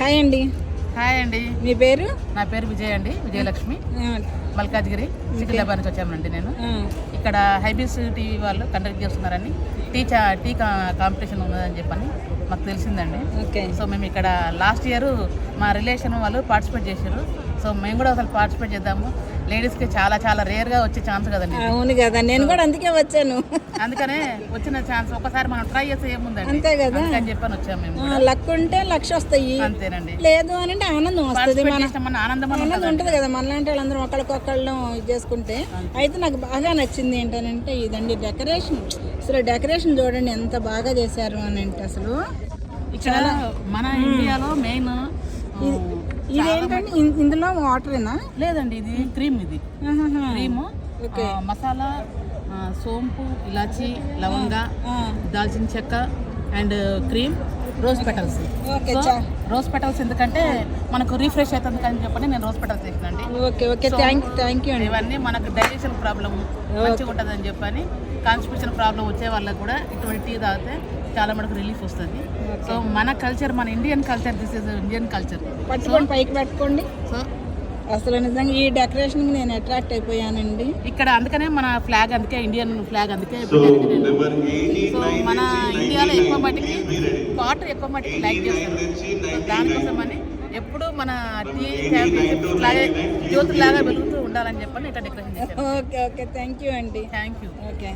Hi అండి. Hi అండి. మీ పేరు? నా పేరు విజయ్ అండి, విజయలక్ష్మి. మల్కాజ్గిరి సికింద్రాబాద్ నుంచి వచ్చానండి. నేను ఇక్కడ హైబీస్ టీవీ వాళ్ళు కండక్ట్ చేస్తున్నారని టీ కాంపిటీషన్ ఉన్నదని చెప్పని మాకు తెలిసిందండి. సో మేము ఇక్కడ లాస్ట్ ఇయర్ మా రిలేషన్ వాళ్ళు పార్టిసిపేట్ చేశారు. సో మేము కూడా అసలు పార్టిసిపేట్ చేద్దాము. లేడీస్కి చాలా చాలా రేర్గా వచ్చే ఛాన్స్ కదండి. అవును కదా, నేను కూడా అందుకే వచ్చాను. అందుకనే వచ్చిన ఛాన్స్ ఒకసారి మనం ట్రై చేస్తే ఏముందండి, అంతే కదా అని చెప్పని వచ్చాము మేము. లక్ ఉంటే లక్ష వస్తాయి, అంతేనండి. లేదు అని అంటే ఆనందం వస్తుంది. ఆనందం ఉంటుంది కదా మనలాంటి వాళ్ళందరూ ఒకళ్ళకొకళ్ళు ఇది చేసుకుంటే. అయితే నాకు బాగా నచ్చింది ఏంటంటే ఇదండి డెకరేషన్. అసలు డెకరేషన్ చూడండి ఎంత బాగా చేశారు అని అంటే అసలు ఇక్కడ మన ఇండియాలో మెయిన్ ఇదేంటంటే ఇందులో వాటరేనా? లేదండి, ఇది క్రీమ్. ఇది క్రీమ్, మసాలా, సోంపు, ఇలాచి, లవంగ, దాల్చిన చెక్క and cream, rose petals. Rose petals ఎందుకంటే మనకు రీఫ్రెష్ అవుతుంది అని చెప్పండి నేను రోజ్ పెటల్స్ వేసినండి. Thank you. ఇవన్నీ మనకు డైజెషన్ ప్రాబ్లమ్ మంచిగా ఉంటుంది అని చెప్పని, కాన్స్టిపేషన్ ప్రాబ్లం వచ్చే వాళ్ళకి కూడా ఇటువంటి టీ తాగితే చాలా మనకు రిలీఫ్ వస్తుంది. సో మన కల్చర్, మన Indian culture, this is Indian culture. పట్టుకోండి, పైకి పెట్టుకోండి. సో అసలు నిజంగా ఈ డెకరేషన్కి నేను అట్రాక్ట్ అయిపోయానండి ఇక్కడ. అందుకనే మన ఫ్లాగ్, అందుకే ఇండియన్ ఫ్లాగ్, అందుకే. సో మన ఇండియాలో ఎక్కువ మట్టికి వాటర్ ఎక్కువ మట్టికి లైక్ చేస్తారు. సో దానికోసం అని ఎప్పుడు మన టీ లాగే జ్యోతిలాగా వెలుగుతూ ఉండాలని చెప్పని ఇట్లా డెకరేషన్ చేశారు. ఓకే థ్యాంక్ యూ అండి. Thank you. ఓకే.